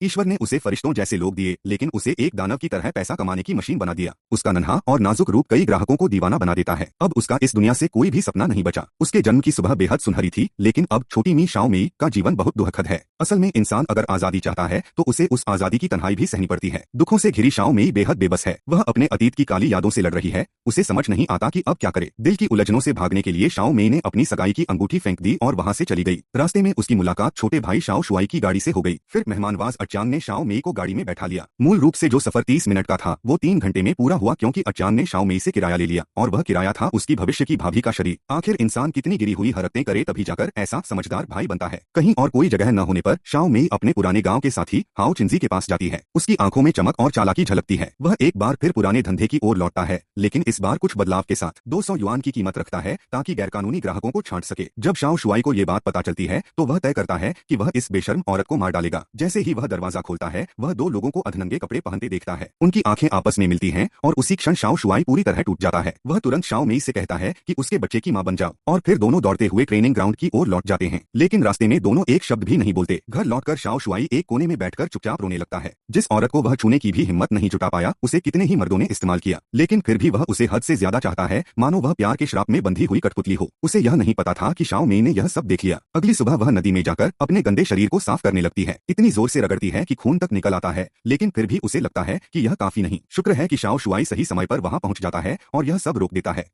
ईश्वर ने उसे फरिश्तों जैसे लोग दिए, लेकिन उसे एक दानव की तरह पैसा कमाने की मशीन बना दिया। उसका नन्हा और नाजुक रूप कई ग्राहकों को दीवाना बना देता है। अब उसका इस दुनिया से कोई भी सपना नहीं बचा। उसके जन्म की सुबह बेहद सुनहरी थी, लेकिन अब छोटी मी शाओ मेई का जीवन बहुत दुखद है। असल में इंसान अगर आजादी चाहता है तो उसे उस आजादी की तन्हाई भी सहनी पड़ती है। दुखों से घिरी शाओ मेई बेहद बेबस है। वह अपने अतीत की काली यादों से लड़ रही है। उसे समझ नहीं आता कि अब क्या करे। दिल की उलझनों से भागने के लिए शाओ मेई ने अपनी सगाई की अंगूठी फेंक दी और वहां से चली गई। रास्ते में उसकी मुलाकात छोटे भाई शाओ शुआई की गाड़ी से हो गई। फिर मेहमानवाज अचान ने शाओ मेई को गाड़ी में बैठा लिया। मूल रूप से जो सफर 30 मिनट का था वो 3 घंटे में पूरा हुआ, क्योंकि अचान ने शाओ मेई से किराया ले लिया और वह किराया था उसकी भविष्य की भाभी का शरीर। आखिर इंसान कितनी गिरी हुई हरकतें करे तभी जाकर ऐसा समझदार भाई बनता है। कहीं और कोई जगह न होने पर शाओ मेई अपने पुराने गांव के साथी हाओ चिंजी के पास जाती है। उसकी आंखों में चमक और चालाकी झलकती है। वह एक बार फिर पुराने धंधे की ओर लौटता है, लेकिन इस बार कुछ बदलाव के साथ। 200 युआन की कीमत रखता है ताकि गैरकानूनी ग्राहकों को छांट सके। जब शाओ शुआई को ये बात पता चलती है तो वह तय करता है कि वह इस बेशर्म औरत को मार डालेगा। जैसे ही वह दरवाजा खोलता है वह 2 लोगों को अधनंगे कपड़े पहनते देखता है। उनकी आंखें आपस में मिलती हैं और उसी क्षण शाओ शुआई पूरी तरह टूट जाता है। वह तुरंत शाओ मेई से कहता है कि उसके बच्चे की मां बन जाओ, और फिर दोनों दौड़ते हुए ट्रेनिंग ग्राउंड की ओर लौट जाते हैं। लेकिन रास्ते में दोनों एक शब्द भी नहीं बोलते। घर लौटकर शाओ शुआई एक कोने में बैठकर चुपचाप रोने लगता है। जिस औरत को वह छूने की भी हिम्मत नहीं जुटा पाया, उसे कितने ही मर्दों ने इस्तेमाल किया, लेकिन फिर भी वह उसे हद से ज्यादा चाहता है, मानो वह प्यार के श्राप में बंधी हुई कठपुतली हो। उसे यह नहीं पता था कि शाओ मेई ने यह सब देख लिया। अगली सुबह वह नदी में जाकर अपने गंदे शरीर को साफ करने लगती है। इतनी जोर से रगड़ती है कि खून तक निकल आता है, लेकिन फिर भी उसे लगता है कि यह काफी नहीं। शुक्र है कि शाओ शुआई सही समय पर वहां पहुंच जाता है और यह सब रोक देता है।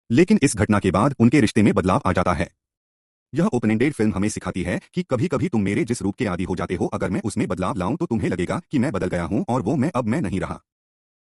लेकिन इस घटना के बाद उनके रिश्ते में बदलाव आ जाता है। यह ओपन एंडेड फिल्म हमें सिखाती है कि कभी कभी तुम मेरे जिस रूप के आदी हो जाते हो, अगर मैं उसमें बदलाव लाऊं तो तुम्हें लगेगा कि मैं बदल गया हूं और वो मैं अब मैं नहीं रहा।